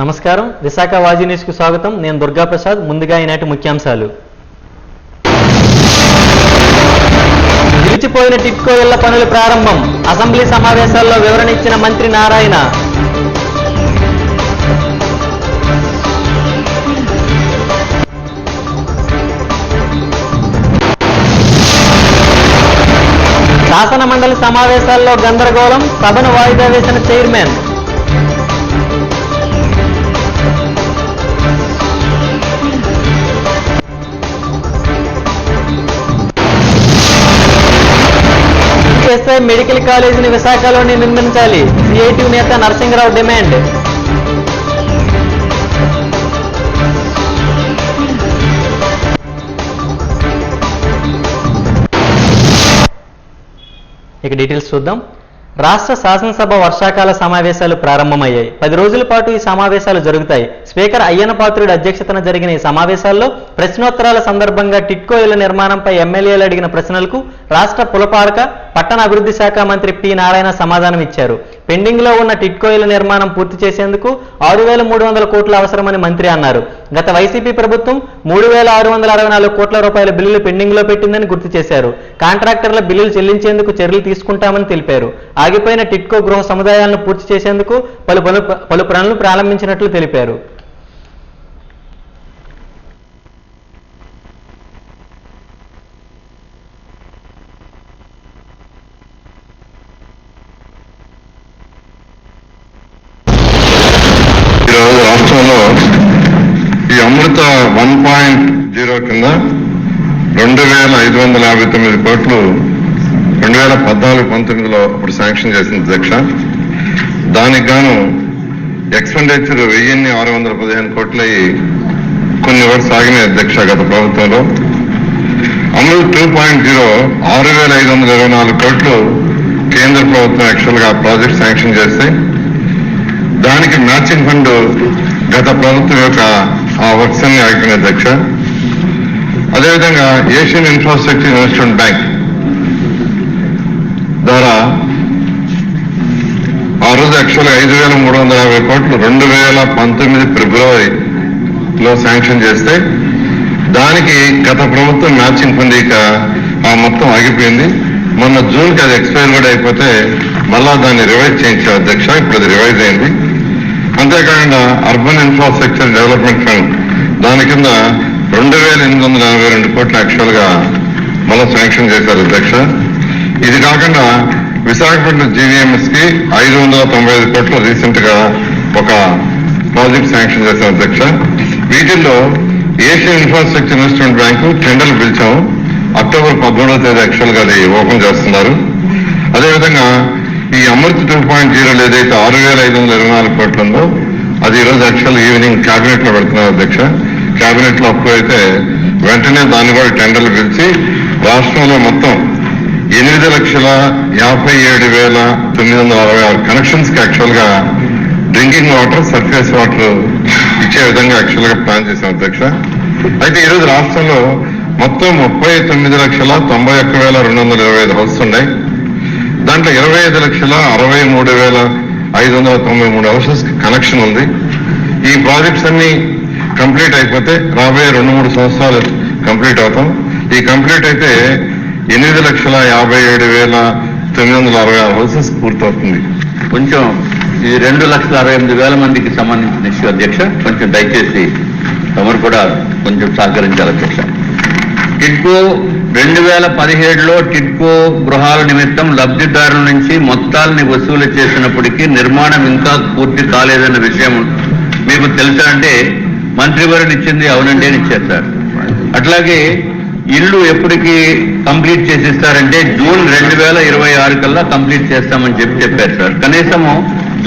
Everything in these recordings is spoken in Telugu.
నమస్కారం, విశాఖ వాజీ న్యూస్కు స్వాగతం. నేను దుర్గా ప్రసాద్. ముందుగా ఈనాటి ముఖ్యాంశాలు. నిలిచిపోయిన టిట్కో ఇళ్ల పనులు ప్రారంభం. అసెంబ్లీ సమావేశాల్లో వివరణ ఇచ్చిన మంత్రి నారాయణ. శాసన మండలి సమావేశాల్లో గందరగోళం. సభను వాయిదా వేసిన చైర్మన్. ఎస్ఐ మెడికల్ కాలేజీని విశాఖలోనే నిర్మించాలి. సిఐటియు నేత నరసింహరావు డిమాండ్. ఇక డీటెయిల్స్ చూద్దాం. రాష్ట్ర శాసనసభ వర్షాకాల సమావేశాలు ప్రారంభమయ్యాయి. 10 రోజుల పాటు ఈ సమావేశాలు జరుగుతాయి. స్పీకర్ అయ్యన్న పాత్రుడి అధ్యక్షతన జరిగిన ఈ సమావేశాల్లో ప్రశ్నోత్తరాల సందర్భంగా టిట్కో ఇళ్ల నిర్మాణంపై ఎమ్మెల్యేలు అడిగిన ప్రశ్నలకు రాష్ట్ర పురపాలక పట్టణ అభివృద్ధి శాఖ మంత్రి పి నారాయణ సమాధానం ఇచ్చారు. పెండింగ్ లో ఉన్న టిట్కో ఇళ్ల నిర్మాణం పూర్తి చేసేందుకు 6,300 కోట్లు అవసరమని మంత్రి అన్నారు. గత వైసీపీ ప్రభుత్వం 3,664 కోట్ల రూపాయల బిల్లులు పెండింగ్ లో పెట్టిందని గుర్తు చేశారు. కాంట్రాక్టర్ల బిల్లులు చెల్లించేందుకు చర్యలు తీసుకుంటామని తెలిపారు. ఆగిపోయిన టిట్కో గృహ సముదాయాలను పూర్తి చేసేందుకు పలు పనులు ప్రారంభించినట్లు తెలిపారు. రాష్ట్రంలో ఈ అమృత 1.0 కింద 2,559 కోట్లు 2014-19లో అప్పుడు శాంక్షన్ చేసింది అధ్యక్ష. దానికి గాను ఎక్స్పెండిచర్ 1,615 కోట్లు అయ్యి కొన్ని వరకు సాగినాయి అధ్యక్ష గత ప్రభుత్వంలో. అమృత్ 2.0 6,524 కోట్లు కేంద్ర ప్రభుత్వం యాక్చువల్ గా ప్రాజెక్ట్ శాంక్షన్ చేస్తే దానికి మ్యాచింగ్ ఫండ్ గత ప్రభుత్వం యొక్క ఆ వర్క్స్ అన్ని ఆగిపోయిన అధ్యక్ష. అదేవిధంగా ఏషియన్ ఇన్ఫ్రాస్ట్రక్చర్ ఇన్వెస్ట్మెంట్ బ్యాంక్ ద్వారా ఆ రోజు యాక్చువల్గా 5,350 కోట్లు 2019 ఫిబ్రవరిలో శాంక్షన్ చేస్తే దానికి గత ప్రభుత్వం మ్యాచింగ్ ఫండ్ ఇక ఆ మొత్తం ఆగిపోయింది. మొన్న జూన్కి అది ఎక్స్పైర్ కూడా అయిపోతే మళ్ళా దాన్ని రివైజ్ చేయించారు అధ్యక్ష. ఇప్పుడు అది రివైజ్ అయింది. అంతేకాకుండా అర్బన్ ఇన్ఫ్రాస్ట్రక్చర్ డెవలప్మెంట్ ఫండ్ దాని కింద 2,842 కోట్లు యాక్చువల్ గా మళ్ళీ శాంక్షన్ చేశారు అధ్యక్ష. ఇది కాకుండా విశాఖపట్నం జీవీఎంఎస్ కి 595 కోట్లు రీసెంట్ గా ఒక ప్రాజెక్ట్ శాంక్షన్ చేశారు అధ్యక్ష. వీటిల్లో ఏషియన్ ఇన్ఫ్రాస్ట్రక్చర్ ఇన్వెస్ట్మెంట్ బ్యాంకు టెండర్లు పిలిచాము. అక్టోబర్ 13వ తేదీ యాక్చువల్ గా అది ఓపెన్ చేస్తున్నారు. అదేవిధంగా ఈ అమృత్ 2.0 ఏదైతే 6,524 కోట్లు ఉందో అది ఈరోజు యాక్చువల్ ఈవినింగ్ క్యాబినెట్ లో పెడుతున్నారు అధ్యక్ష. క్యాబినెట్ లో అప్రూవ్ అయితే వెంటనే దాన్ని కూడా టెండర్లు పిలిచి రాష్ట్రంలో మొత్తం 8,57,966 కనెక్షన్స్ కి యాక్చువల్ గా డ్రింకింగ్ వాటర్, సర్ఫేస్ వాటర్ ఇచ్చే విధంగా యాక్చువల్ గా ప్లాన్ చేశాం అధ్యక్ష. అయితే ఈరోజు రాష్ట్రంలో మొత్తం 39,91,225 హౌసెస్ ఉన్నాయి. దాంట్లో 25,63,593 హౌసెస్ కి కనెక్షన్ ఉంది. ఈ ప్రాజెక్ట్స్ అన్ని కంప్లీట్ అయిపోతే రాబోయే 2-3 సంవత్సరాలు కంప్లీట్ అవుతాం. ఈ కంప్లీట్ అయితే 8,57,966 హౌసెస్ పూర్తవుతుంది. కొంచెం ఈ 2,68,000 మందికి సంబంధించిన ఇష్యూ అధ్యక్ష. కొంచెం దయచేసి తమరు కూడా కొంచెం సహకరించాలి అధ్యక్ష. టిట్కో 2017లో టిట్కో గృహాల నిమిత్తం లబ్ధిదారుల నుంచి మొత్తాలని వసూలు చేసినప్పటికీ నిర్మాణం ఇంకా పూర్తి కాలేదన్న విషయం మీకు తెలుసా అంటే మంత్రివర్యులు ఇచ్చింది అవునండి అని ఇచ్చారు సార్. అట్లాగే ఇల్లు ఎప్పటికీ కంప్లీట్ చేసిస్తారంటే జూన్ 2026 కల్లా కంప్లీట్ చేస్తామని చెప్పారు సార్. కనీసము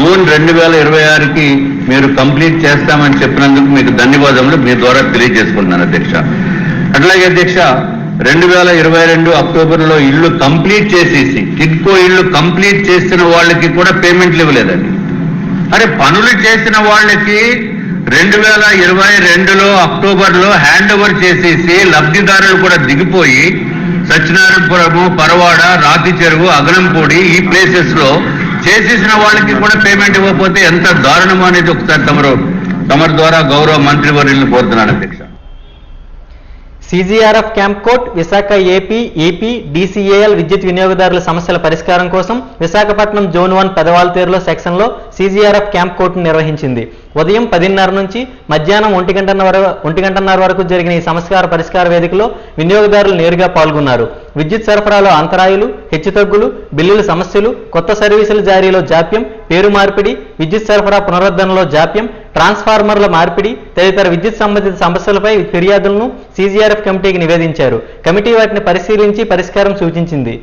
జూన్ 2026కి మీరు కంప్లీట్ చేస్తామని చెప్పినందుకు మీకు ధన్యవాదములు మీ ద్వారా తెలియజేసుకుంటున్నాను అధ్యక్ష. అట్లాగే అధ్యక్ష 2022 అక్టోబర్లో ఇల్లు కంప్లీట్ చేసేసి టిట్కో ఇల్లు కంప్లీట్ చేసిన వాళ్ళకి కూడా పేమెంట్లు ఇవ్వలేదండి. అరే పనులు చేసిన వాళ్ళకి 2022లో అక్టోబర్లో హ్యాండ్ ఓవర్ చేసేసి లబ్ధిదారులు కూడా దిగిపోయి సత్యనారాయణపురము, పరవాడ, రాతి చెరువు, అగనంపూడి ఈ ప్లేసెస్ లో చేసేసిన వాళ్ళకి కూడా పేమెంట్ ఇవ్వకపోతే ఎంత దారుణం అనేది ఒకసారి తమరు తమరి ద్వారా గౌరవ మంత్రివర్యులను కోరుతున్నాను అధ్యక్ష. CGRF camp court Visakha AP, EP, DCL విద్యుత్ వినియోగదారుల సమస్యల పరిష్కారం కోసం విశాఖపట్నం జోన్ 1 పెదవాల్తేరులో సెక్షన్లో సీజీఆర్ఎఫ్ క్యాంప్ కోర్టును నిర్వహించింది. ఉదయం 10:30 నుంచి మధ్యాహ్నం 1 వరకు జరిగిన ఈ సమస్యల పరిష్కార వేదికలో వినియోగదారులు నేరుగా పాల్గొన్నారు. విద్యుత్ సరఫరాలో అంతరాయాలు, హెచ్చుతగ్గులు, బిల్లుల సమస్యలు, కొత్త సర్వీసుల జారీలో జాప్యం, పేరు మార్పిడి, విద్యుత్ సరఫరా పునరుద్ధరణలో జాప్యం, ట్రాన్స్ఫార్మర్ల మార్పిడి తదితర విద్యుత్ సంబంధిత సమస్యలపై ఫిర్యాదులను సీజీఆర్ఎఫ్ కమిటీకి నివేదించారు. కమిటీ వాటిని పరిశీలించి పరిష్కారం సూచించింది.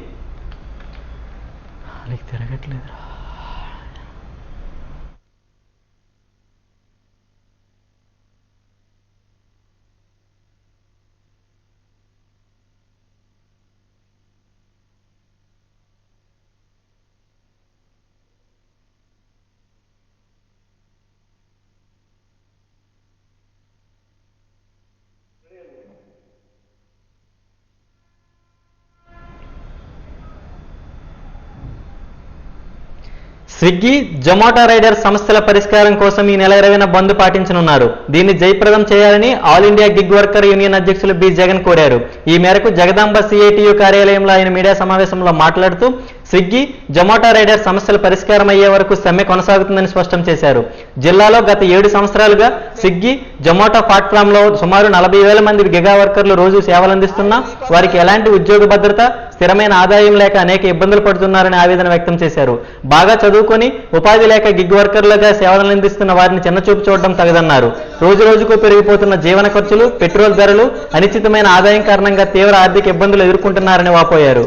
స్విగ్గీ, జొమాటో రైడర్ సమస్యల పరిష్కారం కోసం ఈ నెల 20న బంద్ పాటించనున్నారు. దీన్ని జయప్రదం చేయాలని all India gig worker union అధ్యక్షులు బి జగన్ కోరారు. ఈ మేరకు జగదాంబ సిఐటియు కార్యాలయంలో ఆయన మీడియా సమావేశంలో మాట్లాడుతూ స్విగ్గీ, జొమాటో రైడర్ సమస్యల పరిష్కారం అయ్యే వరకు సమ్మె కొనసాగుతుందని స్పష్టం చేశారు. జిల్లాలో గత 7 సంవత్సరాలుగా స్విగ్గీ, జొమాటో ప్లాట్ఫామ్లో సుమారు 40,000 మంది గిగా వర్కర్లు రోజు సేవలందిస్తున్నా వారికి ఎలాంటి ఉద్యోగ భద్రత, స్థిరమైన ఆదాయం లేక అనేక ఇబ్బందులు పడుతున్నారని ఆవేదన వ్యక్తం చేశారు. బాగా చదువుకొని ఉపాధి లేక గిగ్ వర్కర్లుగా సేవలందిస్తున్న వారిని చిన్నచూపు చూడడం తగదన్నారు. రోజు రోజుకు పెరిగిపోతున్న జీవన ఖర్చులు, పెట్రోల్ ధరలు, అనిశ్చితమైన ఆదాయం కారణంగా తీవ్ర ఆర్థిక ఇబ్బందులు ఎదుర్కొంటున్నారని వాపోయారు.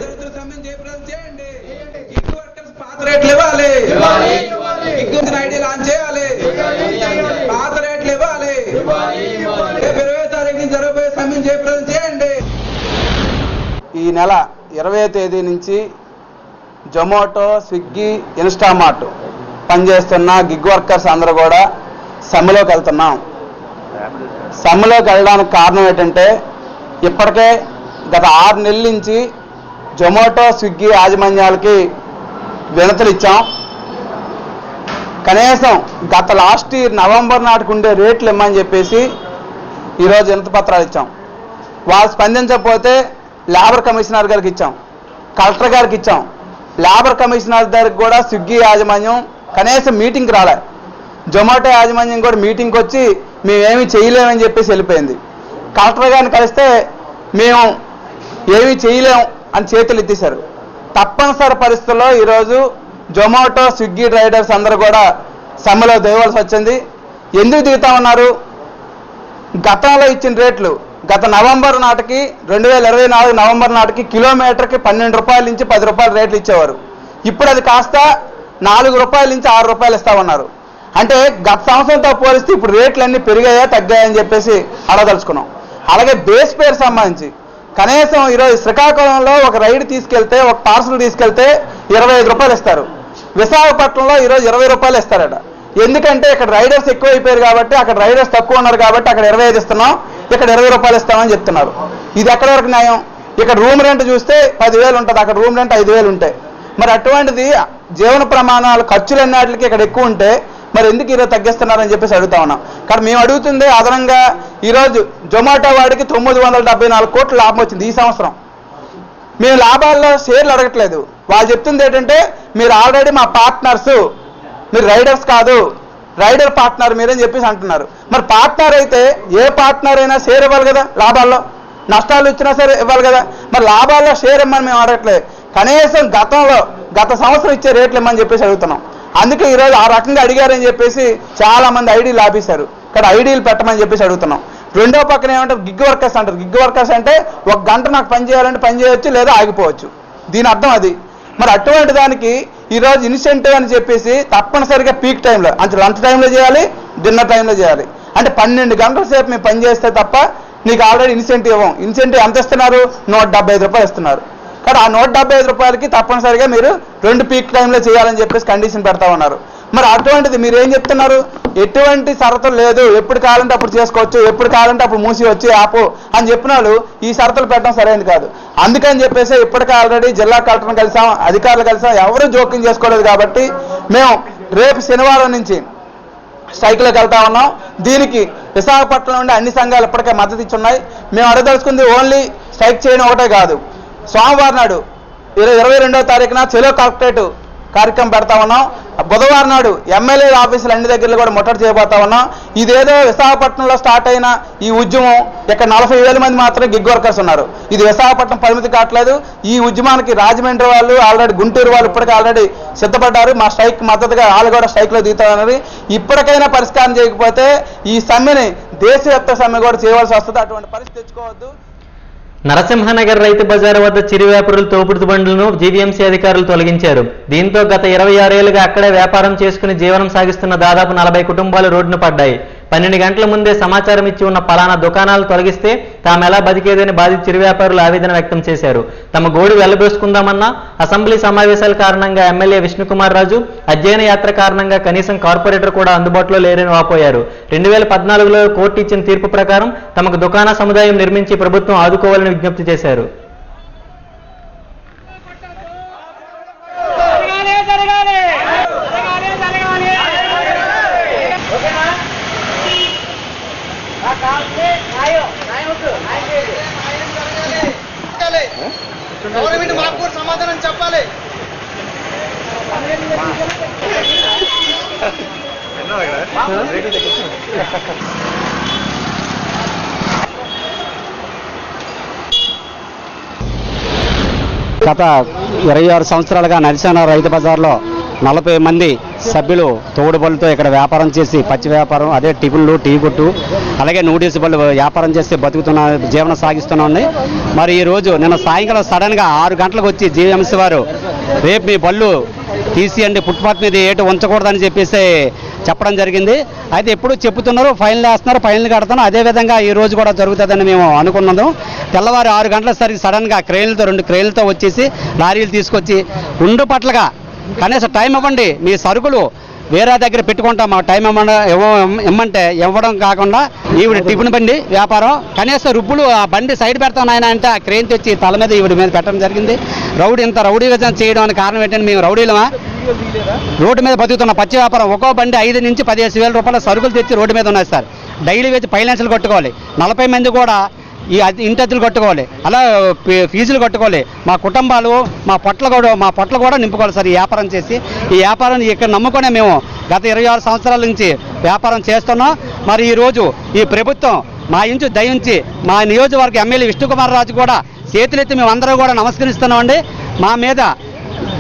ఈ నెల 20వ తేదీ నుంచి జొమాటో, స్విగ్గీ, ఇన్స్టామార్ట్ పనిచేస్తున్న గిగ్ వర్కర్స్ అందరూ కూడా సమ్మెలోకి వెళ్తున్నాం. సమ్మెలోకి వెళ్ళడానికి కారణం ఏంటంటే ఇప్పటికే గత 6 నెలల నుంచి జొమాటో, స్విగ్గీ యాజమాన్యాలకి వినతులు ఇచ్చాం. కనీసం గత లాస్ట్ ఇయర్ నవంబర్ నాటికి ఉండే రేట్లు ఇమ్మని చెప్పేసి ఈరోజు వినతి పత్రాలు ఇచ్చాం. వాళ్ళు స్పందించకపోతే లేబర్ కమిషనర్ గారికి ఇచ్చాం, కలెక్టర్ గారికి ఇచ్చాం. లేబర్ కమిషనర్ గారికి కూడా స్విగ్గీ యాజమాన్యం కనీసం మీటింగ్కి రాలే. జొమాటో యాజమాన్యం కూడా మీటింగ్కి వచ్చి మేమేమీ చేయలేమని చెప్పేసి వెళ్ళిపోయింది. కలెక్టర్ గారిని కలిస్తే మేము ఏమీ చేయలేం అని చేతులు ఎత్తేశారు. తప్పనిసరి పరిస్థితుల్లో ఈరోజు జొమాటో, స్విగ్గీ రైడర్స్ అందరూ కూడా సమ్మెలో దిగవలసి వచ్చింది. ఎందుకు దిగుతా ఉన్నారు? గతంలో ఇచ్చిన రేట్లు గత నవంబర్ నాటికి 2024 నవంబర్ నాటికి కిలోమీటర్కి 12 రూపాయల నుంచి 10 రూపాయల రేట్లు ఇచ్చేవారు. ఇప్పుడు అది కాస్త 4 రూపాయల నుంచి 6 రూపాయలు ఇస్తామన్నారు. అంటే గత సంవత్సరంతో పోలిస్తే ఇప్పుడు రేట్లన్నీ పెరిగాయా తగ్గాయని చెప్పేసి అడగదలుచుకున్నాం. అలాగే బేస్ పేరు సంబంధించి కనీసం ఈరోజు శ్రీకాకుళంలో ఒక రైడ్ తీసుకెళ్తే, ఒక పార్సల్ తీసుకెళ్తే 25 రూపాయలు ఇస్తారు. విశాఖపట్నంలో ఈరోజు 20 రూపాయలు ఇస్తారట. ఎందుకంటే ఇక్కడ రైడర్స్ ఎక్కువైపోయారు కాబట్టి, అక్కడ రైడర్స్ తక్కువ ఉన్నారు కాబట్టి అక్కడ 25 ఇస్తున్నాం, ఇక్కడ 20 రూపాయలు ఇస్తామని చెప్తున్నారు. ఇది ఎక్కడి వరకు న్యాయం? ఇక్కడ రూమ్ రెంట్ చూస్తే 10,000 ఉంటుంది, అక్కడ రూమ్ రెంట్ 5,000 ఉంటాయి. మరి అటువంటిది జీవన ప్రమాణాలు ఖర్చులు అన్నిటికి ఇక్కడ ఎక్కువ ఉంటే మరి ఎందుకు ఈరోజు తగ్గిస్తున్నారని చెప్పేసి అడుగుతా ఉన్నాం. కానీ మేము అడుగుతుంది అదనంగా ఈరోజు జొమాటో వాడికి 974 కోట్ల లాభం వచ్చింది ఈ సంవత్సరం. మేము లాభాల్లో షేర్లు అడగట్లేదు. వాళ్ళు చెప్తుంది ఏంటంటే మీరు ఆల్రెడీ మా పార్ట్నర్స్, మీరు రైడర్స్ కాదు, రైడర్ పార్ట్నర్ మీరని చెప్పేసి అంటున్నారు. మరి పార్ట్నర్ అయితే ఏ పార్ట్నర్ అయినా షేర్ ఇవ్వాలి కదా, లాభాల్లో నష్టాలు వచ్చినా సరే ఇవ్వాలి కదా. మరి లాభాల్లో షేర్ ఇమ్మని మేము అడగట్లేదు, కనీసం గత సంవత్సరం ఇచ్చే రేట్లు ఇమ్మని చెప్పేసి అడుగుతున్నాం. అందుకే ఈరోజు ఆ రకంగా అడిగారని చెప్పేసి చాలా మంది ఐడీలు ఆపేశారు. ఇక్కడ ఐడీలు పెట్టమని చెప్పేసి అడుగుతున్నాం. రెండో పక్కన ఏమంటారు, గిగ్ వర్కర్స్ అంటారు. గిగ్ వర్కర్స్ అంటే 1 గంట నాకు పని చేయాలంటే పని చేయొచ్చు, లేదా ఆగిపోవచ్చు. దీని అర్థం అది. మరి అటువంటి దానికి ఈరోజు ఇన్సెంటివ్ అని చెప్పేసి తప్పనిసరిగా పీక్ టైంలో అంటే లంచ్ టైంలో చేయాలి, డిన్నర్ టైంలో చేయాలి. అంటే 12 గంటల సేపు మేము పని చేస్తే తప్ప నీకు ఆల్రెడీ ఇన్సెంటివ్ ఇవ్వం. ఇన్సెంటివ్ ఎంత ఇస్తున్నారు? 175 రూపాయలు ఇస్తున్నారు. కానీ ఆ 175 రూపాయలకి తప్పనిసరిగా మీరు 2 పీక్ టైంలో చేయాలని చెప్పేసి కండిషన్ పెడతా ఉన్నారు. మరి అటువంటిది మీరు ఏం చెప్తున్నారు? ఎటువంటి షరతులు లేదు, ఎప్పుడు కావాలంటే అప్పుడు చేసుకోవచ్చు, ఎప్పుడు కావాలంటే అప్పుడు మూసి వచ్చి ఆపు అని చెప్పిన వాళ్ళు ఈ షరతులు పెట్టడం సరైనది కాదు. అందుకని చెప్పేసి ఇప్పటికే ఆల్రెడీ జిల్లా కలెక్టర్ని కలిసాం, అధికారులు కలిసాం, ఎవరూ జోక్యం చేసుకోలేదు. కాబట్టి మేము రేపు శనివారం నుంచి స్ట్రైక్లోకి వెళ్తా ఉన్నాం. దీనికి విశాఖపట్నం నుండి అన్ని సంఘాలు ఇప్పటికే మద్దతు ఇచ్చున్నాయి. మేము అడగదలుచుకుంది ఓన్లీ స్ట్రైక్ చేయడం ఒకటే కాదు, సోమవారం నాడు 22వ తారీఖున చెలో కలెక్టరేట్ కార్యక్రమం పెడతా ఉన్నాం. బుధవారం నాడు ఎమ్మెల్యే ఆఫీసులు అన్ని దగ్గరలో కూడా ముట్టడి చేయబోతా ఉన్నాం. ఇదేదో విశాఖపట్నంలో స్టార్ట్ అయిన ఈ ఉద్యమం ఇక్కడ 40,000 మంది మాత్రమే గిగ్ వర్కర్స్ ఉన్నారు. ఇది విశాఖపట్నం పరిమితి కావట్లేదు. ఈ ఉద్యమానికి రాజమండ్రి వాళ్ళు ఆల్రెడీ, గుంటూరు వాళ్ళు ఇప్పటికే ఆల్రెడీ సిద్ధపడ్డారు. మా స్ట్రైక్ మద్దతుగా వాళ్ళు కూడా స్ట్రైక్లో దిగుతామన్నది. ఇప్పటికైనా పరిష్కారం చేయకపోతే ఈ సమ్మెని దేశవ్యాప్త సమ్మె కూడా చేయవలసి వస్తుంది. అటువంటి పరిస్థితి తెచ్చుకోవద్దు. నరసింహనగర్ రైతు బజారు వద్ద చిరు వ్యాపారుల తోపుడు బండ్లను జీవీఎంసీ అధికారులు తొలగించారు. దీంతో గత 26 ఏళ్లుగా అక్కడే వ్యాపారం చేసుకుని జీవనం సాగిస్తున్న దాదాపు 40 కుటుంబాలు రోడ్డున పడ్డాయి. 12 గంటల ముందే సమాచారం ఇచ్చి ఉన్న పలానా దుకాణాలు తొలగిస్తే తాము ఎలా బతికేదని బాధిత చిరు వ్యాపారులు ఆవేదన వ్యక్తం చేశారు. తమ గోడు వెళ్లబోసుకుందామన్నా అసెంబ్లీ సమావేశాల కారణంగా ఎమ్మెల్యే విష్ణుకుమార్ రాజు అధ్యయన యాత్ర కారణంగా కనీసం కార్పొరేటర్ కూడా అందుబాటులో లేరని వాపోయారు. 2014లో కోర్టు ఇచ్చిన తీర్పు ప్రకారం తమకు దుకాణ సముదాయం నిర్మించి ప్రభుత్వం ఆదుకోవాలని విజ్ఞప్తి చేశారు. గవర్నమెంట్ మాకు కూడా సమాధానం చెప్పాలి. గత 26 సంవత్సరాలుగా నరసింహ రైతు బజార్లో 40 మంది సభ్యులు తోడు బళ్ళతో ఇక్కడ వ్యాపారం చేసి పచ్చి వ్యాపారం, అదే టిఫిన్లు, టీ కొట్టు, అలాగే నూడిల్స్ బళ్ళు వ్యాపారం చేసి బతుకుతున్న జీవనం సాగిస్తున్నాండి. మరి ఈరోజు నిన్న సాయంకాలం సడన్గా 6 గంటలకు వచ్చి జీవీఎంసీ వారు రేపు మీ బళ్ళు తీసియండి, ఫుట్పాత్ మీద ఏటు ఉంచకూడదని చెప్పేసి చెప్పడం జరిగింది. అయితే ఎప్పుడు చెప్తున్నారు, ఫైన్లు వేస్తున్నారు, ఫైన్లు కడుతున్నారు. అదేవిధంగా ఈ రోజు కూడా జరుగుతుందని మేము అనుకున్నాము. తెల్లవారు 6 గంటల సరికి సడన్గా క్రెయిన్లతో 2 క్రెయిన్లతో వచ్చేసి లారీలు తీసుకొచ్చి ఉండు పట్లగా కనీసం టైం ఇవ్వండి, మీ సరుకులు వేరే దగ్గర పెట్టుకుంటాం, మా టైం ఇమ్మంటే ఇవ్వడం కాకుండా ఈవిడ టిఫిన్ బండి వ్యాపారం కనీసం రుబ్బులు ఆ బండి సైడ్ పెడతాం ఆయన అంటే ఆ క్రెయిన్ తెచ్చి తల మీద ఈవిడ మీద పెట్టడం జరిగింది. ఇంత రౌడీగా చేయడానికి కారణం ఏంటంటే మేము రౌడీలమా? రోడ్డు మీద బతుకుతున్న పచ్చి వ్యాపారం ఒక్కో బండి 5 నుంచి 15 వేల రూపాయల సరుకులు తెచ్చి రోడ్డు మీద ఉన్నాయి సార్. డైలీ వేసి ఫైనాన్షియల్ కట్టుకోవాలి, 40 మంది కూడా ఈ ఇంటద్దులు కట్టుకోవాలి, అలా ఫీజులు కట్టుకోవాలి. మా కుటుంబాలు మా పొట్ల కూడా నింపుకోవాలి సార్. ఈ వ్యాపారం చేసి ఈ వ్యాపారం ఇక్కడ నమ్ముకునే మేము గత 26 సంవత్సరాల నుంచి వ్యాపారం చేస్తున్నాం. మరి ఈరోజు ఈ ప్రభుత్వం మా ఇంచు దయించి మా నియోజకవర్గ ఎమ్మెల్యే విష్ణుకుమార్ రాజు కూడా చేతులెత్తి మేము అందరూ కూడా నమస్కరిస్తున్నామండి. మా మీద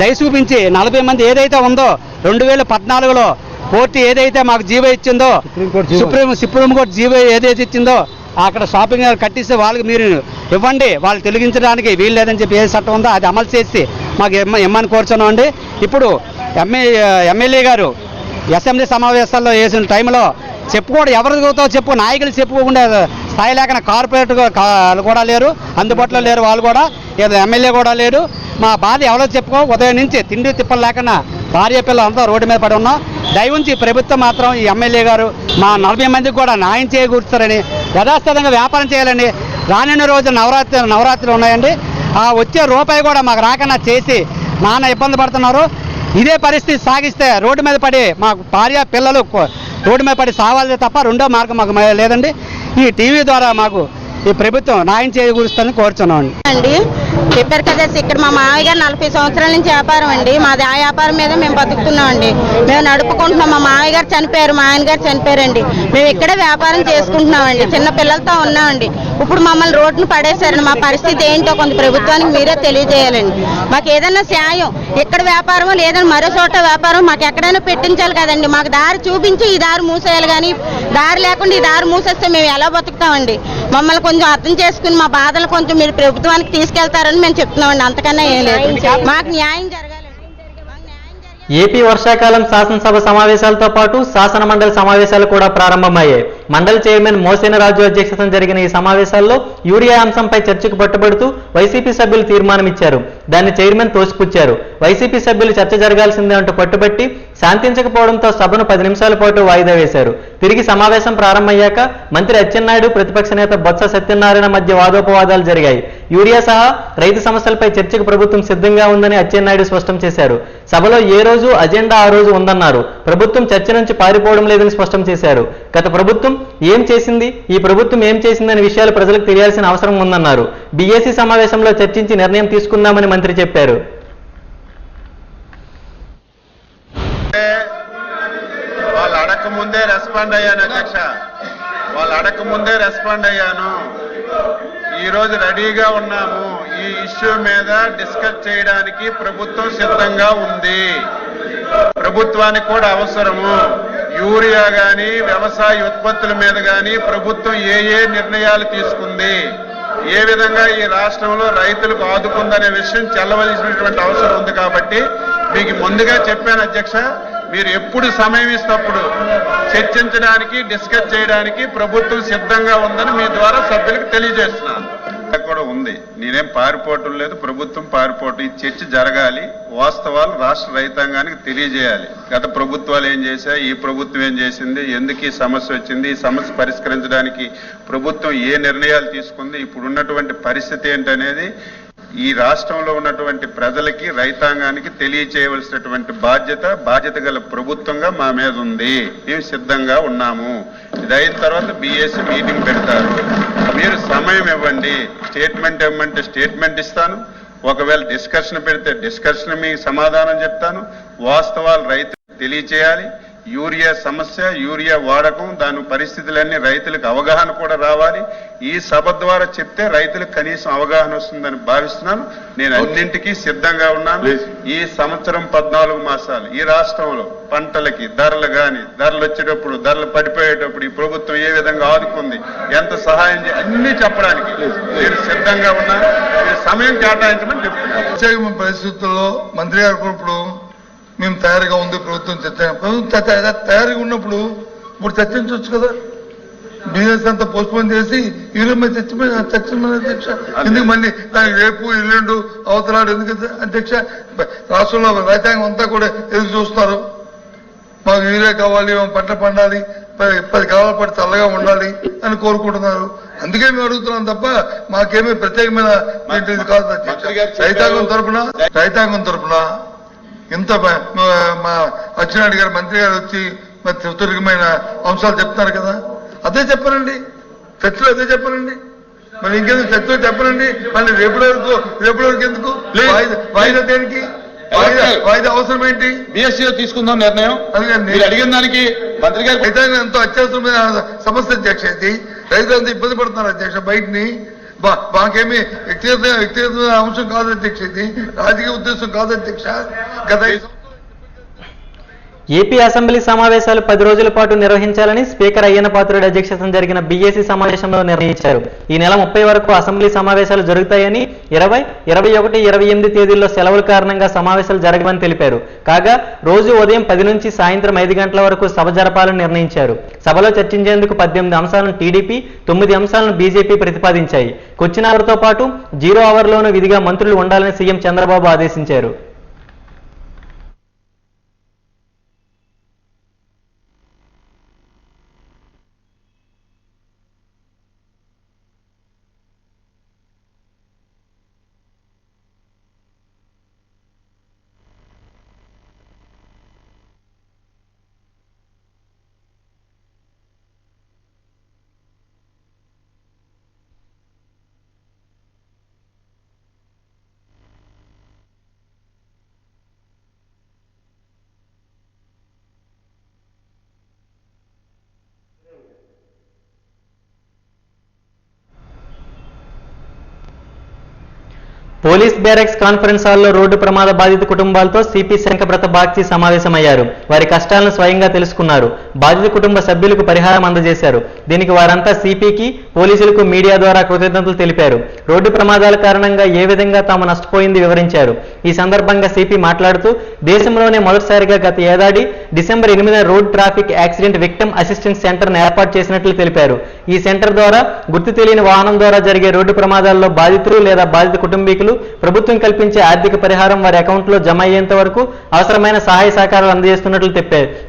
దయ చూపించి 40 మంది ఏదైతే ఉందో 2014లో కోర్టు ఏదైతే మాకు జీవో ఇచ్చిందో, సుప్రీంకోర్టు జీవో ఏదైతే ఇచ్చిందో అక్కడ షాపింగ్ కట్టిస్తే వాళ్ళకి మీరు ఇవ్వండి, వాళ్ళు తొలగించడానికి వీలు లేదని చెప్పి ఏ చట్టం ఉందో అది అమలు చేసి మాకు ఇమ్మని కోరుచున్నాం అండి. ఇప్పుడు ఎమ్మెల్యే గారు అసెంబ్లీ సమావేశాల్లో వేసిన టైంలో చెప్పుకోవడం ఎవరితో చెప్పు నాయకులు చెప్పుకోకుండా స్థాయి లేకుండా కార్పొరేటర్ కూడా లేరు, అందుబాటులో లేరు, వాళ్ళు కూడా ఏదో ఎమ్మెల్యే కూడా లేరు. మా బాధ ఎవరో చెప్పుకో ఉదయం నుంచి తిండి తిప్పలు లేకుండా భార్య పిల్లలు అంతా రోడ్డు మీద పడి ఉన్నాం. దయవుంచి ప్రభుత్వం మాత్రం ఈ ఎమ్మెల్యే గారు మా 40 మందికి కూడా న్యాయం చేకూరుస్తారని, యథాస్థితంగా వ్యాపారం చేయాలని. రానున్న రోజు నవరాత్రులు ఉన్నాయండి, ఆ వచ్చే రూపాయి కూడా మాకు రాకన్నా చేసి నాన్న ఇబ్బంది పడుతున్నారు. ఇదే పరిస్థితి సాగిస్తే రోడ్డు మీద పడి మా భార్య పిల్లలు రోడ్డు మీద పడి సావాలే తప్ప రెండో మార్గం మాకు లేదండి. ఈ టీవీ ద్వారా మాకు ఈ ప్రభుత్వం న్యాయం చేకూరుస్తుందని కోరుచున్నామండి. చెప్పారు కదా, ఇక్కడ మా మామయ్య గారు 40 సంవత్సరాల నుంచి వ్యాపారం అండి. మాది ఆ వ్యాపారం మీద మేము బతుకుతున్నామండి, మేము నడుపుకుంటున్నాం. మా మామయ్య గారు చనిపోయారు, మా ఆయన గారు చనిపోయారండి. మేము ఇక్కడే వ్యాపారం చేసుకుంటున్నామండి, చిన్న పిల్లలతో ఉన్నామండి. ఇప్పుడు మమ్మల్ని రోడ్డును పడేశారండి. మా పరిస్థితి ఏంటో కొంత ప్రభుత్వానికి మీరే తెలియజేయాలండి. మాకు ఏదైనా సాయం, ఇక్కడ వ్యాపారం లేదని మరో చోట వ్యాపారం మాకు ఎక్కడైనా పెట్టించాలి కదండి. మాకు దారి చూపించి ఈ దారి మూసేయాలి, కానీ దారి లేకుండా ఈ దారి మూసేస్తే మేము ఎలా బతుకుతామండి? మమ్మల్ని కొంచెం అర్థం చేసుకుని మా బాధలు కొంచెం మీరు ప్రభుత్వానికి తీసుకెళ్తారని మేము చెప్తున్నామండి, అంతకన్నా ఏం లేదు. మాకు న్యాయం జరగాలండి. ఏపీ వర్షాకాలం శాసనసభ సమావేశాలతో పాటు శాసన మండలి సమావేశాలు కూడా ప్రారంభమయ్యాయి. మండలి చైర్మన్ మోసేన రాజు అధ్యక్షతన జరిగిన ఈ సమావేశాల్లో యూరియా అంశంపై చర్చకు పట్టుబడుతూ వైసీపీ సభ్యులు తీర్మానం ఇచ్చారు. దాన్ని చైర్మన్ తోసిపుచ్చారు. వైసీపీ సభ్యులు చర్చ జరగాల్సిందే అంటూ పట్టుబట్టి శాంతించకపోవడంతో సభను 10 నిమిషాల పాటు వాయిదా వేశారు. తిరిగి సమావేశం ప్రారంభమయ్యాక మంత్రి అచ్చెన్నాయుడు, ప్రతిపక్ష నేత బొత్స సత్యనారాయణ మధ్య వాదోపవాదాలు జరిగాయి. యూరియా సహా రైతు సమస్యలపై చర్చకు ప్రభుత్వం సిద్ధంగా ఉందని అచ్చెన్నాయుడు స్పష్టం చేశారు. సభలో ఏ రోజు అజెండా ఆ రోజు ఉందన్నారు. ప్రభుత్వం చర్చ నుంచి పారిపోవడం లేదని స్పష్టం చేశారు. గత ప్రభుత్వం ఏం చేసింది, ఈ ప్రభుత్వం ఏం చేసిందనే విషయాలు ప్రజలకు తెలియాల్సిన అవసరం ఉందన్నారు. బీఏసీ సమావేశంలో చర్చించి నిర్ణయం తీసుకుందామని మంత్రి చెప్పారు. వాళ్ళు అడగకముందే రెస్పాండ్ అయ్యాను అధ్యక్ష, వాళ్ళు అడగకముందే రెస్పాండ్ అయ్యాను. ఈరోజు రెడీగా ఉన్నాము. ఈ ఇష్యూ మీద డిస్కస్ చేయడానికి ప్రభుత్వం సిద్ధంగా ఉంది. ప్రభుత్వానికి కూడా అవసరము. యూరియా కానీ వ్యవసాయ ఉత్పత్తుల మీద కానీ ప్రభుత్వం ఏ నిర్ణయాలు తీసుకుంది, ఏ విధంగా ఈ రాష్ట్రంలో రైతులకు ఆదుకుందనే విషయం చెల్లవలసినటువంటి అవసరం ఉంది. కాబట్టి మీకు ముందుగా చెప్పాను అధ్యక్ష, మీరు ఎప్పుడు సమయం ఇస్తప్పుడు చర్చించడానికి, డిస్కస్ చేయడానికి ప్రభుత్వం సిద్ధంగా ఉందని మీ ద్వారా సభ్యులకు తెలియజేస్తున్నాను. కూడా ఉంది, నేనేం పారిపోవటం లేదు, ప్రభుత్వం పారిపోవటం. ఈ చర్చ జరగాలి, వాస్తవాలు రాష్ట్ర రైతాంగానికి తెలియజేయాలి. గత ప్రభుత్వాలు ఏం చేశాయి, ఈ ప్రభుత్వం ఏం చేసింది, ఎందుకు ఈ సమస్య వచ్చింది, ఈ సమస్య పరిష్కరించడానికి ప్రభుత్వం ఏ నిర్ణయాలు తీసుకుంది, ఇప్పుడు ఉన్నటువంటి పరిస్థితి ఏంటనేది ఈ రాష్ట్రంలో ఉన్నటువంటి ప్రజలకి, రైతాంగానికి తెలియచేయవలసినటువంటి బాధ్యత గల ప్రభుత్వంగా మా మీద ఉంది. మేము సిద్ధంగా ఉన్నాము. ఇది అయిన తర్వాత బీఏసీ మీటింగ్ పెడతారు. మీరు సమయం ఇవ్వండి. స్టేట్మెంట్ ఇవ్వమంటే స్టేట్మెంట్ ఇస్తాను. ఒకవేళ డిస్కషన్ పెడితే డిస్కషన్ మీకు సమాధానం చెప్తాను. వాస్తవాలు రైతులకు తెలియచేయాలి. యూరియా సమస్య, యూరియా వాడకం, దాని పరిస్థితులన్నీ రైతులకు అవగాహన కూడా రావాలి. ఈ సభ ద్వారా చెప్తే రైతులకు కనీసం అవగాహన వస్తుందని భావిస్తున్నాను. నేను అన్నింటికీ సిద్ధంగా ఉన్నాను. ఈ సంవత్సరం 14 మాసాలు ఈ రాష్ట్రంలో పంటలకి ధరలు వచ్చేటప్పుడు, ధరలు పడిపోయేటప్పుడు ఈ ప్రభుత్వం ఏ విధంగా ఆదుకుంది, ఎంత సహాయం అన్ని చెప్పడానికి నేను సిద్ధంగా ఉన్నాను. సమయం కేటాయించమని చెప్తున్నాను. పరిస్థితుల్లో మంత్రి గారు ఇప్పుడు మేము తయారుగా ఉంది, ప్రభుత్వం తయారుగా ఉన్నప్పుడు ఇప్పుడు చర్చించవచ్చు కదా. బిజినెస్ అంతా పోస్ట్పోన్ చేసి యూరియా మీద చర్చించమని అధ్యక్ష. ఎందుకు మళ్ళీ దానికి రేపు ఎల్లుండు అవతలాడు ఎందుకు అధ్యక్ష? రాష్ట్రంలో రైతాంగం అంతా కూడా ఎదురు చూస్తున్నారు. మాకు యూరియా కావాలి, పంట పండాలి, 10 కాలాల పాటు చల్లగా ఉండాలి అని కోరుకుంటున్నారు. అందుకే మేము అడుగుతున్నాం తప్ప మాకేమీ ప్రత్యేకమైన ఇది కాదు అధ్యక్ష. రైతాంగం తరఫున ఇంత మా అచ్చెన్నాయుడు గారు మంత్రి గారు వచ్చి మరి సుదీర్ఘమైన అంశాలు చెప్తున్నారు కదా, అదే చెప్పనండి చర్చలో, అదే చెప్పనండి. మరి ఇంకెందుకు చర్చలో చెప్పనండి? మళ్ళీ రేపటి వరకు ఎందుకు వాయిదా? దేనికి వాయిదా అవసరం ఏంటి? బీఎస్సీలో తీసుకుందాం నిర్ణయం. మీరు అడిగిన దానికి మంత్రి గారు రైతాంగం ఎంతో అత్యవసరమైన సమస్య అధ్యక్ష. ఇది రైతులంతా ఇబ్బంది పడుతున్నారు అధ్యక్ష. బయటని మాకేమీ వ్యక్తిగతమైన అంశం కాదు అధ్యక్ష, ఇది రాజకీయ ఉద్దేశం కాదు అధ్యక్ష. గత ఏపీ అసెంబ్లీ సమావేశాలు 10 రోజుల పాటు నిర్వహించాలని స్పీకర్ అయ్యన్న పాత్రుడి అధ్యక్షతన జరిగిన బీఏసీ సమావేశంలో నిర్ణయించారు. ఈ నెల 30 వరకు అసెంబ్లీ సమావేశాలు జరుగుతాయని, 20, 21, 28 తేదీల్లో సెలవుల కారణంగా సమావేశాలు జరగవని తెలిపారు. కాగా రోజు ఉదయం 10 నుంచి సాయంత్రం 5 గంటల వరకు సభ జరపాలని నిర్ణయించారు. సభలో చర్చించేందుకు 18 అంశాలను టీడీపీ, 9 అంశాలను బీజేపీ ప్రతిపాదించాయి. క్వశ్చన్ అవర్తో పాటు 0 అవర్లోనూ విధిగా మంత్రులు ఉండాలని సీఎం చంద్రబాబు ఆదేశించారు. పోలీస్ బ్యారెక్స్ కాన్ఫరెన్స్ హాల్లో రోడ్డు ప్రమాద బాధిత కుటుంబాలతో సిపి శంకబ్రత బాగ్చి సమావేశమయ్యారు. వారి కష్టాలను స్వయంగా తెలుసుకున్నారు. బాధిత కుటుంబ సభ్యులకు పరిహారం అందజేశారు. దీనికి వారంతా సిపికి, పోలీసులకు మీడియా ద్వారా కృతజ్ఞతలు తెలిపారు. రోడ్డు ప్రమాదాల కారణంగా ఏ విధంగా తాము నష్టపోయింది వివరించారు. ఈ సందర్భంగా సిపి మాట్లాడుతూ దేశంలోనే మొదటిసారిగా గత ఏడాది డిసెంబర్ 8న road traffic accident victim assistance సెంటర్ను ఏర్పాటు చేసినట్లు తెలిపారు. ఈ సెంటర్ ద్వారా గుర్తు తెలియని వాహనం ద్వారా జరిగే రోడ్డు ప్రమాదాల్లో బాధితులు లేదా బాధిత కుటుంబీకులు ప్రభుత్వం కల్పించే ఆర్థిక పరిహారం వారి అకౌంట్లో జమ అయ్యేంత వరకు అవసరమైన సహాయ సహకారాలు అందజేస్తున్నట్లు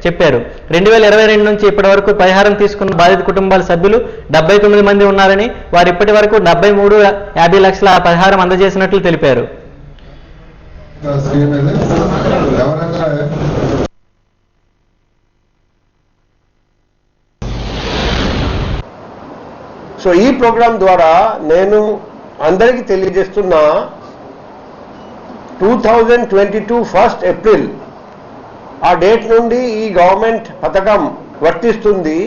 చెప్పారు. 2022 నుంచి ఇప్పటి వరకు పరిహారం తీసుకున్న బాధిత కుటుంబాల సభ్యులు 79 మంది ఉన్నారని, వారు ఇప్పటి వరకు 50 లక్షల పరిహారం అందజేసినట్లు తెలిపారు. సో ఈ ప్రోగ్రాం ద్వారా నేను అందరికీ తెలియజేస్తున్నా 2022 1 ఏప్రిల్ ఆ డేట్ నుండి ఈ గవర్నమెంట్ పథకం వర్తిస్తుంది.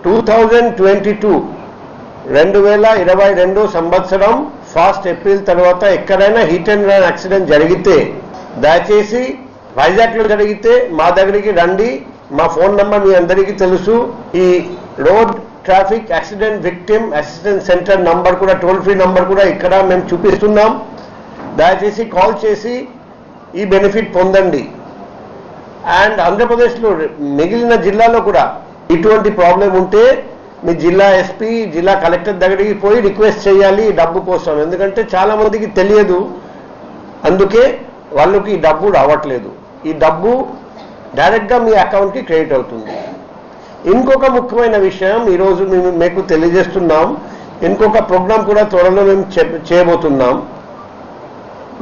2022 సంవత్సరం 1 ఏప్రిల్ తర్వాత ఎక్కడైనా హిట్ అండ్ రన్ యాక్సిడెంట్ జరిగితే దయచేసి వైజాగ్లో జరిగితే మా దగ్గరికి రండి. మా ఫోన్ నంబర్ మీ అందరికీ తెలుసు. ఈ road traffic accident victim assistance centre number కూడా, టోల్ ఫ్రీ నంబర్ కూడా ఇక్కడ మేము చూపిస్తున్నాం. దయచేసి కాల్ చేసి ఈ బెనిఫిట్ పొందండి. అండ్ ఆంధ్రప్రదేశ్లో మిగిలిన జిల్లాలో కూడా ఇటువంటి ప్రాబ్లం ఉంటే మీ జిల్లా ఎస్పీ, జిల్లా కలెక్టర్ దగ్గరికి పోయి రిక్వెస్ట్ చేయాలి ఈ డబ్బు కోసం. ఎందుకంటే చాలా మందికి తెలియదు, అందుకే వాళ్ళకి ఈ డబ్బు రావట్లేదు. ఈ డబ్బు డైరెక్ట్గా మీ అకౌంట్కి క్రెడిట్ అవుతుంది. ఇంకొక ముఖ్యమైన విషయం ఈరోజు మేము మీకు తెలియజేస్తున్నాం. ఇంకొక ప్రోగ్రాం కూడా త్వరలో మేము చేయబోతున్నాం.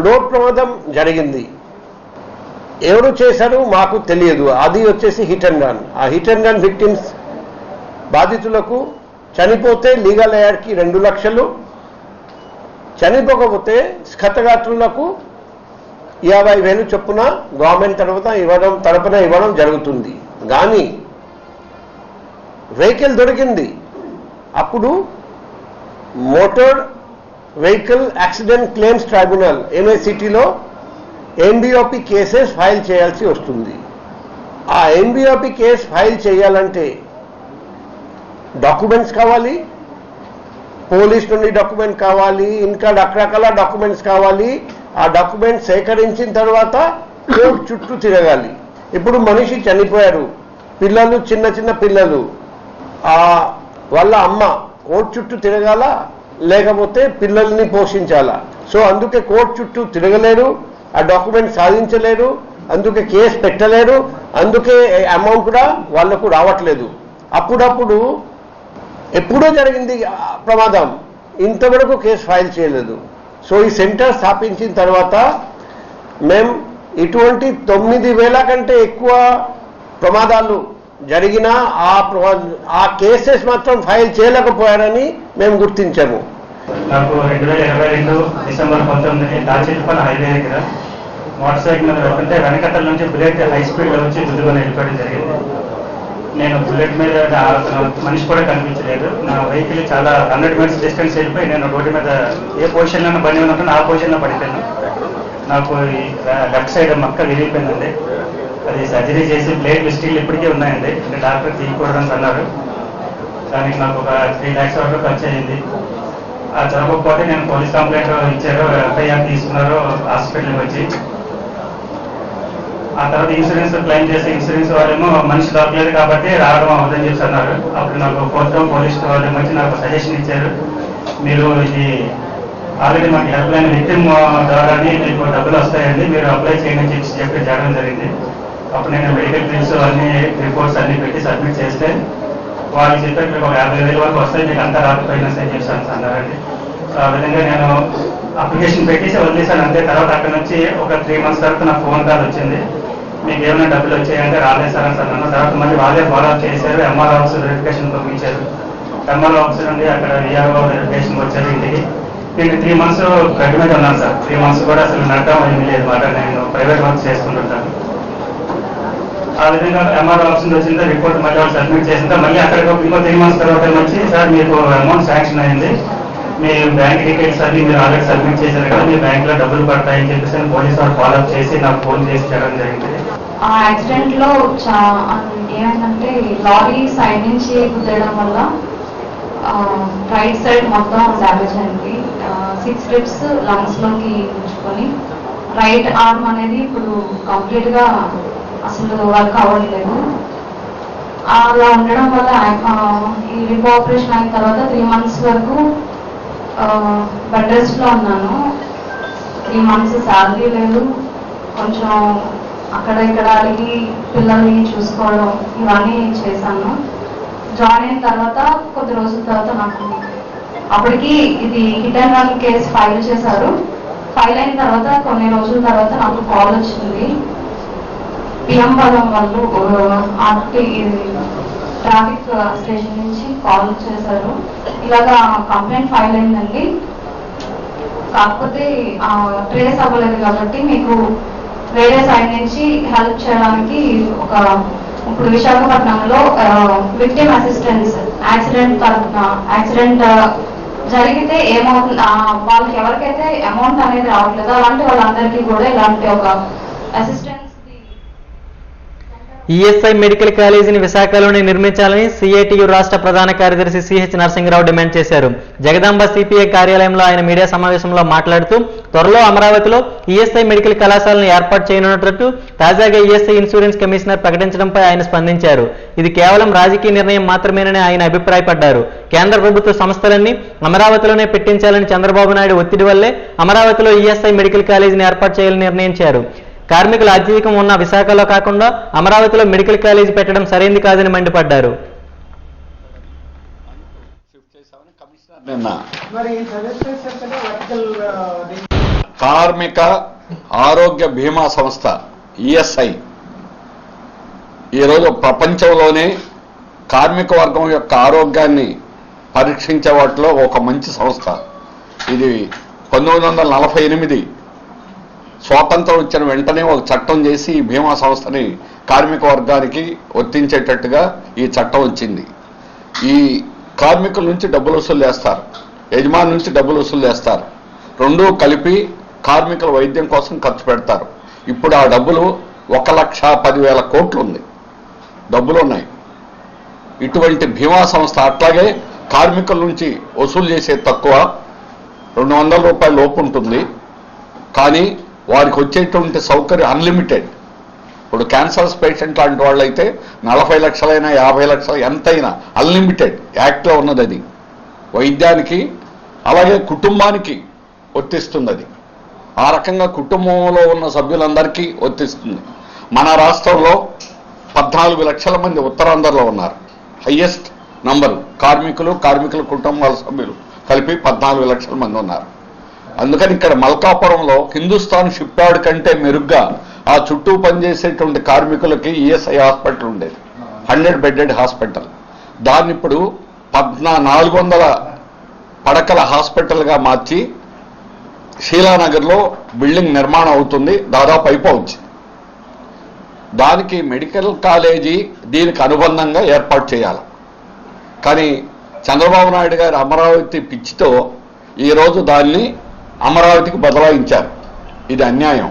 రోడ్ ప్రమాదం జరిగింది, ఎవరు చేశారు మాకు తెలియదు. అది వచ్చేసి హిట్ అండ్ రన్. ఆ హిట్ అండ్ రన్ విక్టిమ్స్ బాధితులకు చనిపోతే లీగల్ ఎయిడ్కి 2 లక్షలు, చనిపోకపోతే క్షతగాత్రులకు 50,000 చొప్పున గవర్నమెంట్ తరపున ఇవ్వడం జరుగుతుంది. కానీ వెహికల్ దొరికింది, అప్పుడు motor vehicle accident claims tribunal MACTలో NBOP కేసెస్ ఫైల్ చేయాల్సి వస్తుంది. ఆ NBOP కేసు ఫైల్ చేయాలంటే డాక్యుమెంట్స్ కావాలి, పోలీస్ నుండి డాక్యుమెంట్ కావాలి, ఇంకా రకరకాల డాక్యుమెంట్స్ కావాలి. ఆ డాక్యుమెంట్స్ సేకరించిన తర్వాత కోర్టు చుట్టూ తిరగాలి. ఇప్పుడు మనిషి చనిపోయారు, పిల్లలు చిన్న చిన్న పిల్లలు, వాళ్ళ అమ్మ కోర్టు చుట్టూ తిరగాల, లేకపోతే పిల్లల్ని పోషించాలా. సో అందుకే కోర్టు చుట్టూ తిరగలేరు, ఆ డాక్యుమెంట్ సాధించలేరు, అందుకే కేసు పెట్టలేరు, అందుకే అమౌంట్ కూడా వాళ్లకు రావట్లేదు. అప్పుడప్పుడు ఎప్పుడో జరిగింది ప్రమాదం, ఇంతవరకు కేసు ఫైల్ చేయలేదు. సో ఈ సెంటర్ స్థాపించిన తర్వాత మేము ఇటువంటి 9,000 కంటే ఎక్కువ ప్రమాదాలు జరిగినా ఆ కేసెస్ మాత్రం ఫైల్ చేయలేకపోయారని మేము గుర్తించాము. నాకు 2022 డిసెంబర్ 19 దాచేపల్లి హైవే దగ్గర మోటార్ సైకిల్ మీద వెళ్తుంటే వెనకతల నుంచి బుల్లెట్ హై స్పీడ్లో వచ్చి గుద్దుకొని వెళ్ళిపోవడం జరిగింది. నేను బుల్లెట్ మీద మనిషి కూడా కనిపించలేదు. నా వెహికల్ చాలా 100 మీటర్స్ డిస్టెన్స్ వెళ్ళిపోయి నేను రోడ్డు మీద ఏ పొజిషన్లో బండి ఉన్నట్టు ఆ పొజిషన్లో పడిపోయాను. నాకు లెఫ్ట్ సైడ్ మక్క విరిగిపోయిందండి. అది సర్జరీ చేసి ప్లేట్లు స్టీల్ ఇప్పటికీ ఉన్నాయండి. అంటే డాక్టర్ తీయకూడదని అన్నారు. దానికి నాకు ఒక 3 lakhs వరకు ఖర్చు అయ్యింది. ఆ జరగకపోతే నేను పోలీస్ కంప్లైంట్ ఇచ్చారు, FIR తీసుకున్నారు హాస్పిటల్కి వచ్చి. ఆ తర్వాత ఇన్సూరెన్స్ క్లెయిమ్ చేసి ఇన్సూరెన్స్ వాళ్ళేమో మనిషి దొరకలేదు కాబట్టి రావడం అవ్వదని చెప్పి అన్నారు. అప్పుడు నాకు కోర్టు పోలీస్ వాళ్ళేమో వచ్చి నాకు సజెషన్ ఇచ్చారు, మీరు ఇది ఆల్రెడీ మాకు హెల్ప్ లైన్ విక్టిమ్ ద్వారానే మీకు డబ్బులు వస్తాయండి, మీరు అప్లై చేయండి అని చెప్పి చేయడం జరిగింది. అప్పుడు నేను మెడికల్ బిల్స్ అన్ని రిపోర్ట్స్ అన్ని పెట్టి సబ్మిట్ చేస్తే వాళ్ళు చెప్పారు మీకు ఒక 50,000 వరకు వస్తాయి, మీకు అంతా రాకపోయినా సరే చేశాను అన్నారండి. ఆ విధంగా నేను అప్లికేషన్ పెట్టేసి వదిలేశాను అంతే. తర్వాత అక్కడ నుంచి ఒక 3 months తర్వాత నాకు ఫోన్ కాల్ వచ్చింది, మీకు ఏమైనా డబ్బులు వచ్చాయంటే రాలేదు సార్ అని అన్న. తర్వాత మళ్ళీ వాళ్ళే ఫాలోఅప్ చేశారు, MRO ఆఫీస్ వెరిఫికేషన్ పంపించారు. MRO ఆఫీస్ నుండి అక్కడ VRO వెరిఫికేషన్ వచ్చారు ఇంటికి. నేను 3 months బెడ్ మీద ఉన్నాను సార్. 3 months కూడా అసలు నడటం ఏమీ లేదు మాట. నేను ప్రైవేట్ వర్క్ చేసుకుంటుంటాను. ఆ విధంగా MRO ఆప్షన్ వచ్చిందో రిపోర్ట్ మళ్ళీ వాళ్ళు సబ్మిట్ చేసిందో మళ్ళీ అక్కడికి ఇంకో 3 months తర్వాత వచ్చి సార్ మీకు అమౌంట్ శాంక్షన్ అయింది, మీ బ్యాంక్ డీటెయిల్స్ అన్ని మీరు ఆల్రెడీ సబ్మిట్ చేశారు కదా, మీ బ్యాంక్లో డబ్బులు పడతాయని చెప్పేసి పోలీసు వాళ్ళు ఫాలోఅప్ చేసి నాకు ఫోన్ చేసి చేయడం జరిగింది. ఆ యాక్సిడెంట్ లో ఏమైందంటే లారీ సైడ్ నుంచి గుద్దడం వల్ల రైట్ సైడ్ మొత్తం డ్యామేజ్ అయింది. 6 ribs లంగ్స్ లోకి ఉంచుకొని రైట్ ఆర్మ్ అనేది ఇప్పుడు కంప్లీట్గా అసలు వర్క్ అవ్వట్లేదు. అలా ఉండడం వల్ల ఈ రిప్ ఆపరేషన్ అయిన తర్వాత 3 months వరకు బెడ్ రెస్ట్లో ఉన్నాను. 3 months శాలరీ లేదు. కొంచెం అక్కడ ఇక్కడ అడిగి పిల్లల్ని చూసుకోవడం ఇవన్నీ చేశాను. జాయిన్ అయిన తర్వాత కొద్ది రోజుల తర్వాత నాకు అప్పటికి ఇది hit and run case file చేశారు. ఫైల్ అయిన తర్వాత కొన్ని రోజుల తర్వాత నాకు కాల్ వచ్చింది. పిఎం పదం వాళ్ళు ట్రాఫిక్ స్టేషన్ నుంచి కాల్ చేశారు. ఇలాగా కంప్లైంట్ ఫైల్ అయిందండి, కాకపోతే ట్రేస్ అవ్వలేదు కాబట్టి మీకు వేరే సైడ్ నుంచి హెల్ప్ చేయడానికి ఇప్పుడు విశాఖపట్నంలో విక్టిమ్ అసిస్టెన్స్ యాక్సిడెంట్ జరిగితే ఏమవుతుంది, వాళ్ళకి ఎవరికైతే అమౌంట్ అనేది రావట్లేదు అలాంటి వాళ్ళందరికీ కూడా ఇలాంటి ఒక అసిస్టెన్స్ ఈఎస్ఐ మెడికల్ కాలేజీని విశాఖలోనే నిర్మించాలని సిఐటియు రాష్ట్ర ప్రధాన కార్యదర్శి సిహెచ్ నరసింహరావు డిమాండ్ చేశారు. జగదాంబ సిపిఐ కార్యాలయంలో ఆయన మీడియా సమావేశంలో మాట్లాడుతూ త్వరలో అమరావతిలో ఈఎస్ఐ మెడికల్ కళాశాలను ఏర్పాటు చేయనున్నట్టు తాజాగా ఈఎస్ఐ ఇన్సూరెన్స్ కమిషనర్ ప్రకటించడంపై ఆయన స్పందించారు. ఇది కేవలం రాజకీయ నిర్ణయం మాత్రమేనని ఆయన అభిప్రాయపడ్డారు. కేంద్ర ప్రభుత్వ సంస్థలన్నీ అమరావతిలోనే పెట్టించాలని చంద్రబాబు నాయుడు ఒత్తిడి వల్లే అమరావతిలో ఈఎస్ఐ మెడికల్ కాలేజీని ఏర్పాటు చేయాలని నిర్ణయించారు. కార్మికుల అత్యధికం ఉన్న విశాఖలో కాకుండా అమరావతిలో మెడికల్ కాలేజీ పెట్టడం సరైంది కాదని మండిపడ్డారు. కార్మిక ఆరోగ్య బీమా సంస్థ ఈఎస్ఐ ఈరోజు ప్రపంచంలోనే కార్మిక వర్గం యొక్క ఆరోగ్యాన్ని పరీక్షించే వాటిలో ఒక మంచి సంస్థ. ఇది 1948 స్వాతంత్రం వచ్చిన వెంటనే ఒక చట్టం చేసి ఈ బీమా సంస్థని కార్మిక వర్గానికి వర్తించేటట్టుగా ఈ చట్టం వచ్చింది. ఈ కార్మికుల నుంచి డబ్బులు వసూలు చేస్తారు, యజమాని నుంచి డబ్బులు వసూలు చేస్తారు. రెండూ కలిపి కార్మికుల వైద్యం కోసం ఖర్చు పెడతారు. ఇప్పుడు ఆ డబ్బులు 1,10,000 కోట్లు ఉంది, డబ్బులు ఉన్నాయి. ఇటువంటి బీమా సంస్థ అట్లాగే కార్మికుల నుంచి వసూలు చేసే తక్కువ 200 రూపాయల లోపు ఉంటుంది. కానీ వారికి వచ్చేటువంటి సౌకర్యం అన్లిమిటెడ్. ఇప్పుడు క్యాన్సర్స్ పేషెంట్ లాంటి వాళ్ళు అయితే 40 లక్షలైనా 50 లక్షలు ఎంతైనా అన్లిమిటెడ్ యాక్ట్లో ఉన్నది. అది వైద్యానికి అలాగే కుటుంబానికి వర్తిస్తుంది. అది ఆ రకంగా కుటుంబంలో ఉన్న సభ్యులందరికీ వర్తిస్తుంది. మన రాష్ట్రంలో 14 లక్షల మంది ఉత్తరాంధ్రలో ఉన్నారు. హయ్యెస్ట్ నంబరు కార్మికుల కుటుంబాల సభ్యులు కలిపి 14 లక్షల మంది ఉన్నారు. అందుకని ఇక్కడ మల్కాపురంలో హిందుస్థాన్ షిప్ యార్డ్ కంటే మెరుగ్గా ఆ చుట్టూ పనిచేసేటువంటి కార్మికులకి ఈఎస్ఐ హాస్పిటల్ ఉండేది, 100 బెడ్డెడ్ హాస్పిటల్. దాన్ని ఇప్పుడు 400 పడకల హాస్పిటల్గా మార్చి శీలానగర్లో బిల్డింగ్ నిర్మాణం అవుతుంది, దాదాపు అయిపోవచ్చు. దానికి మెడికల్ కాలేజీ దీనికి అనుబంధంగా ఏర్పాటు చేయాలి. కానీ చంద్రబాబు నాయుడు గారు అమరావతి పిచ్చితో ఈరోజు దాన్ని అమరావతికి బదలాయించారు. ఇది అన్యాయం.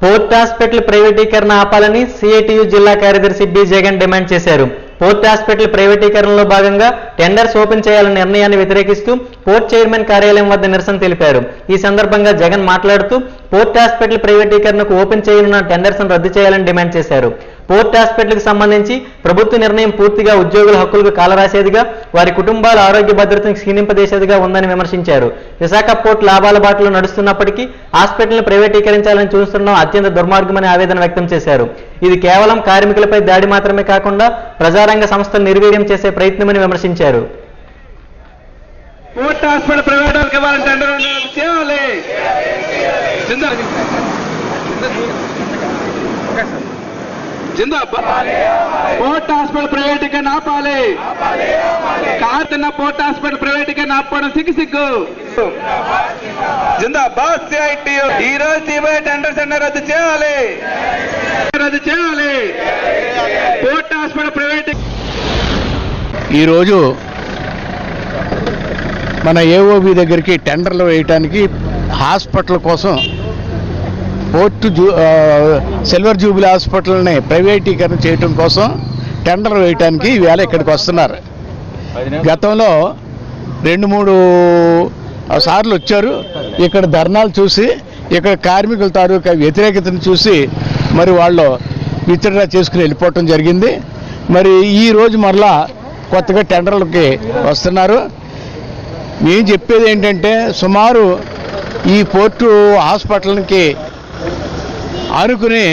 పోర్ట్ హాస్పిటల్ ప్రైవేటీకరణ ఆపాలని సిఐటియు జిల్లా కార్యదర్శి బి జగన్ డిమాండ్ చేశారు. పోర్ట్ హాస్పిటల్ ప్రైవేటీకరణలో భాగంగా టెండర్స్ ఓపెన్ చేయాలన్న నిర్ణయాన్ని వ్యతిరేకిస్తూ పోర్ట్ చైర్మన్ కార్యాలయం వద్ద నిరసన తెలిపారు. ఈ సందర్భంగా జగన్ మాట్లాడుతూ పోర్ట్ హాస్పిటల్ ప్రైవేటీకరణకు ఓపెన్ చేయనున్న టెండర్స్ రద్దు చేయాలని డిమాండ్ చేశారు. పోర్ట్ హాస్పిటల్కి సంబంధించి ప్రభుత్వ నిర్ణయం పూర్తిగా ఉద్యోగుల హక్కులకు కాలరాసేదిగా, వారి కుటుంబాల ఆరోగ్య భద్రతను క్షీణింపజేసేదిగా ఉందని విమర్శించారు. విశాఖ పోర్ట్ లాభాల బాటలో నడుస్తున్నప్పటికీ హాస్పిటల్ను ప్రైవేటీకరించాలని చూస్తుండడం అత్యంత దుర్మార్గమని ఆవేదన వ్యక్తం చేశారు. ఇది కేవలం కార్మికులపై దాడి మాత్రమే కాకుండా ప్రజారంగ సంస్థలు నిర్వీర్యం చేసే ప్రయత్నమని విమర్శించారు. పోర్ట్ హాస్పిటల్ ప్రైవేట్ టెండర్ చేయాలి. పోర్ట్ హాస్పిటల్ ప్రైవేటీకరణ ఆపాలి. కాదన్న పోర్ట్ హాస్పిటల్ ప్రైవేటీకరణ ఆపడం సిగ్గు. జిందాబాద్ సిఐటియు. ఈ రోజు సిబిఐ టెండర్స్ రద్దు చేయాలి. Port hospital private. ఈరోజు మన ఏఓబి దగ్గరికి టెండర్లు వేయటానికి హాస్పిటల్ కోసం సిల్వర్ జూబిలీ హాస్పిటల్ని ప్రైవేటీకరణ చేయడం కోసం టెండర్ వేయటానికి ఈవేళ ఇక్కడికి వస్తున్నారు. గతంలో 2-3 సార్లు వచ్చారు, ఇక్కడ ధర్నాలు చూసి ఇక్కడ కార్మికుల తాలూకా వ్యతిరేకతను చూసి మరి వాళ్ళు విత్డ్రా చేసుకుని వెళ్ళిపోవటం జరిగింది. మరి ఈ రోజు మరలా కొత్తగా టెండర్లకి వస్తున్నారు. మేము చెప్పేది ఏంటంటే సుమారు ఈ పోర్టు హాస్పిటల్కి అనుకుని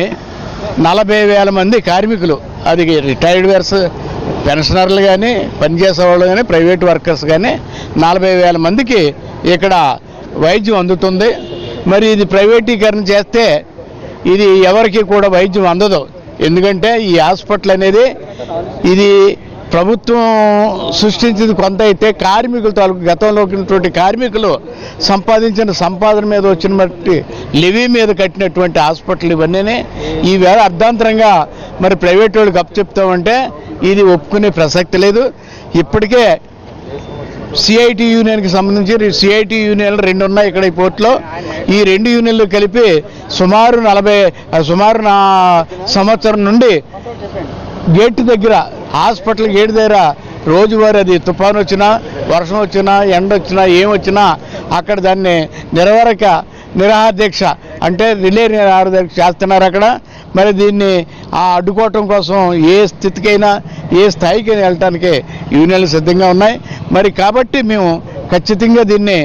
40,000 మంది కార్మికులు, అది రిటైర్డ్ పెన్షనర్లు కానీ పనిచేసే వాళ్ళు కానీ ప్రైవేట్ వర్కర్స్ కానీ 40,000 మందికి ఇక్కడ వైద్యం అందుతుంది. మరి ఇది ప్రైవేటీకరణ చేస్తే ఇది ఎవరికి కూడా వైద్యం అందదు. ఎందుకంటే ఈ హాస్పిటల్ అనేది ఇది ప్రభుత్వం సృష్టించింది కొంత అయితే కార్మికుల తాలూకు గతంలో ఉన్నటువంటి కార్మికులు సంపాదించిన సంపాదన మీద వచ్చిన బట్టి లెవీ మీద కట్టినటువంటి హాస్పిటల్ ఇవన్నీ ఈవేళ అర్ధాంతరంగా మరి ప్రైవేట్ వాళ్ళకి అప్పచెప్తామంటే ఇది ఒప్పుకునే ప్రసక్తి లేదు. ఇప్పటికే సిఐటి యూనియన్కి సంబంధించి సిఐటి యూనియన్లు 2 ఉన్నాయి ఇక్కడ ఈ పోర్టులో. ఈ 2 యూనియన్లు కలిపి సుమారు సంవత్సరం నుండి గేట్ దగ్గర హాస్పిటల్ గేట్ దగ్గర రోజువారీ అది తుఫాను వచ్చినా వర్షం వచ్చినా ఎండ వచ్చినా ఏమొచ్చినా అక్కడ దాన్ని నిరాహారదీక్ష అంటే రిలే నిరాహారదీక్ష చేస్తున్నారు అక్కడ. మరి దీన్ని అడ్డుకోవటం కోసం ఏ స్థితికైనా ఏ స్థాయికైనా వెళ్ళటానికి యూనియన్లు సిద్ధంగా ఉన్నాయి. మరి కాబట్టి మేము ఖచ్చితంగా దీన్ని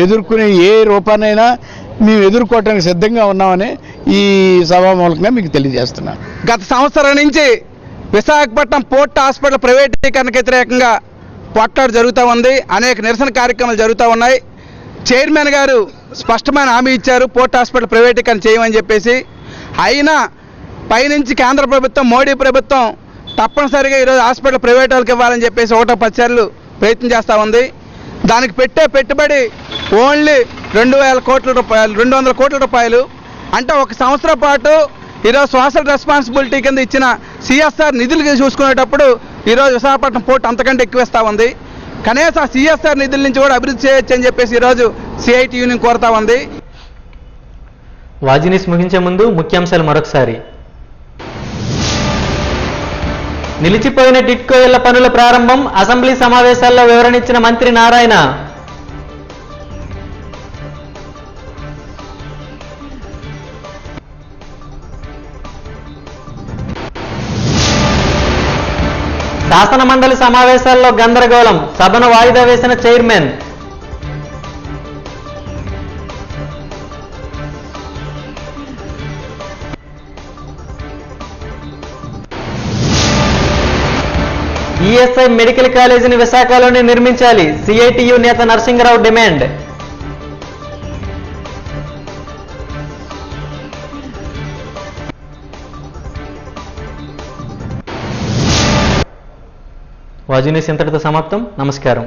ఎదుర్కొనే ఏ రూపానైనా మేము ఎదుర్కోవటానికి సిద్ధంగా ఉన్నామని ఈ సభామూలకంగా మీకు తెలియజేస్తున్నాను. గత సంవత్సరం నుంచి విశాఖపట్నం పోర్ట్ హాస్పిటల్ ప్రైవేటీకరణకు వ్యతిరేకంగా పోట్లాట జరుగుతూ ఉంది. అనేక నిరసన కార్యక్రమాలు జరుగుతూ ఉన్నాయి. చైర్మన్ గారు స్పష్టమైన హామీ ఇచ్చారు పోర్ట్ హాస్పిటల్ ప్రైవేటీకరణ చేయమని చెప్పేసి. అయినా పైనుంచి కేంద్ర ప్రభుత్వం మోడీ ప్రభుత్వం తప్పనిసరిగా ఈరోజు హాస్పిటల్ ప్రైవేట్ వాళ్ళకి ఇవ్వాలని చెప్పేసి 10 సార్లు ప్రయత్నం చేస్తూ ఉంది. దానికి పెట్టే పెట్టుబడి ఓన్లీ 200 కోట్ల రూపాయలు. అంటే 1 సంవత్సరం పాటు ఈరోజు సోషల్ రెస్పాన్సిబిలిటీ కింద ఇచ్చిన సిఎస్ఆర్ నిధులు చూసుకునేటప్పుడు ఈరోజు విశాఖపట్నం పోర్టు అంతకంటే ఎక్కువేస్తూ ఉంది. కనీసం సిఎస్ఆర్ నిధుల నుంచి కూడా అభివృద్ధి చేయొచ్చు అని చెప్పేసి ఈరోజు సిఐటి యూనియన్ కోరుతా ఉంది. వాజినీస్ ముగించే ముందు ముఖ్యాంశాలు మరొకసారి. నిలిచిపోయిన టిట్కో ఇళ్ల పనుల ప్రారంభం, అసెంబ్లీ సమావేశాల్లో వివరణ ఇచ్చిన మంత్రి నారాయణ. శాసన మండలి సమావేశాల్లో గందరగోళం, సభను వాయిదా వేసిన చైర్మన్. ఈఎస్ఐ మెడికల్ కాలేజీని విశాఖలోనే నిర్మించాలి, సిఐటియు నేత నరసింగరావు డిమాండ్. వాజీ న్యూస్ ఇంతటితో సమాప్తం. నమస్కారం.